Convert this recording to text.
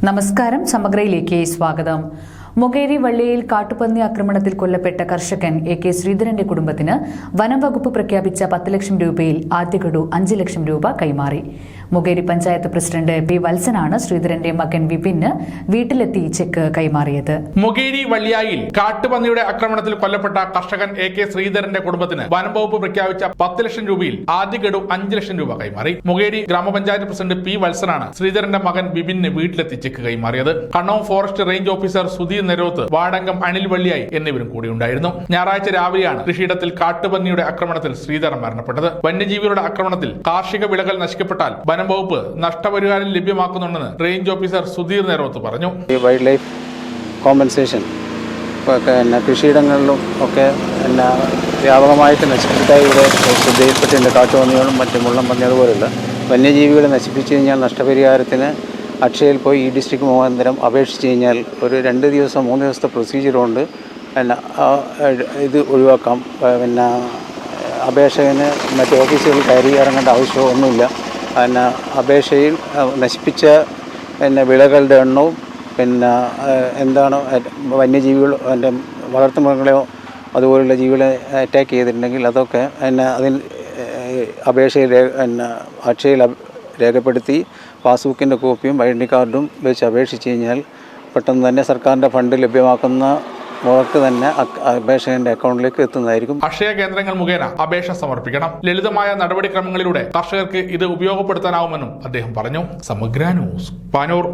നമസ്കാരം. സമഗ്രയിലേക്ക് സ്വാഗതം. മൊകേരി വള്ളിയിൽ കാട്ടുപന്നി ആക്രമണത്തിൽ കൊല്ലപ്പെട്ട കർഷകൻ എ.കെ. ശ്രീധരന്റെ കുടുംബത്തിന് വനം വകുപ്പ് പ്രഖ്യാപിച്ച 10 ലക്ഷം രൂപയിൽ ആദ്യ ഗഡു 5 ലക്ഷം രൂപ കൈമാറി. Mokeri panchayat president P. വത്സനാണ് ശ്രീധരന്റെ മകൻ വിപിന് വീട്ടിലെത്തി ചെക്ക് കൈമാറിയത്. മൊകേരി വള്ളിയായിൽ കാട്ടുപന്നിയുടെ ആക്രമണത്തിൽ കൊല്ലപ്പെട്ട കർഷകൻ എ.കെ. ശ്രീധരന്റെ കുടുംബത്തിന് വനം വകുപ്പ് പ്രഖ്യാപിച്ച 10 ലക്ഷം രൂപയിൽ ആദ്യ ഗഡു 5 ലക്ഷം രൂപ കൈമാറി. മൊകേരി ഗ്രാമപഞ്ചായത്ത് പ്രസിഡന്റ് പി. വത്സനാണ് ശ്രീധരന്റെ മകൻ വിപിന് വീട്ടിലെത്തി ചെക്ക് കൈമാറിയത്. Kannom forest range officer Sudheer Neroth, വാർഡംഗം അനിൽ വള്ളിയായി എന്നിവരും കൂടി ഉണ്ടായിരുന്നു. ഞായറാഴ്ച രാവിലെയാണ് കൃഷിയിടത്തിൽ കാട്ടുപന്നിയുടെ ആക്രമണത്തിൽ ശ്രീധരൻ മരണപ്പെട്ടത്. വന്യജീവികളുടെ ആക്രമണത്തിൽ കാർഷിക വിളകൾ നശിക്കപ്പെട്ടാൽ വനം വകുപ്പ് നഷ്ടപരിഹാരം ലഭ്യമാക്കുന്നുണ്ടെന്ന് റേഞ്ച് ഓഫീസർ സുധീർ നെരോത്ത് പറഞ്ഞു. വൈൽഡ് ലൈഫ് കോമ്പൻസേഷൻ കൃഷിയിടങ്ങളിലും ഒക്കെ വ്യാപകമായിട്ട് നശിപ്പിച്ചതായി ഇവിടെ ശ്രദ്ധയിൽപ്പെട്ടിട്ടുണ്ട്. കാട്ടുപന്നികളും മറ്റ് മുള്ളം പന്നി അതുപോലുള്ള വന്യജീവികളെ നശിപ്പിച്ചു കഴിഞ്ഞാൽ നഷ്ടപരിഹാരത്തിന് അക്ഷയയിൽ പോയി ഈ ഡിസ്ട്രിക്ട് മുഖാന്തരം അപേക്ഷിച്ച് കഴിഞ്ഞാൽ ഒരു 2 ദിവസം 3 ദിവസത്തെ പ്രൊസീജിയർ കൊണ്ട് ഇത് ഒഴിവാക്കാം. അപേക്ഷകന് മറ്റ് ഓഫീസുകളിൽ കയറി ഇറങ്ങേണ്ട ആവശ്യമൊന്നുമില്ല. അപേക്ഷയിൽ നശിപ്പിച്ച വിളകളുടെ എണ്ണവും എന്താണ് വന്യജീവികൾ വളർത്തുമൃഗങ്ങളെയോ അതുപോലുള്ള ജീവികളെ അറ്റാക്ക് ചെയ്തിട്ടുണ്ടെങ്കിൽ അതൊക്കെ അതിൽ അപേക്ഷയിൽ അക്ഷയയിൽ രേഖപ്പെടുത്തി പാസ്ബുക്കിൻ്റെ കോപ്പിയും ഐഡൻറ്റി കാർഡും വെച്ച് അപേക്ഷിച്ച് കഴിഞ്ഞാൽ പെട്ടെന്ന് തന്നെ സർക്കാരിൻ്റെ ഫണ്ട് ലഭ്യമാക്കുന്ന മുറക്ക് തന്നെ അപേക്ഷകന്റെ അക്കൗണ്ടിലേക്ക് എത്തുന്നതായിരിക്കും. അക്ഷയ കേന്ദ്രങ്ങൾ മുഖേന അപേക്ഷ സമർപ്പിക്കണം. ലളിതമായ നടപടിക്രമങ്ങളിലൂടെ കർഷകർക്ക് ഇത് ഉപയോഗപ്പെടുത്താനാവുമെന്നും അദ്ദേഹം പറഞ്ഞു. സമഗ്ര ന്യൂസ്, പാനൂർ.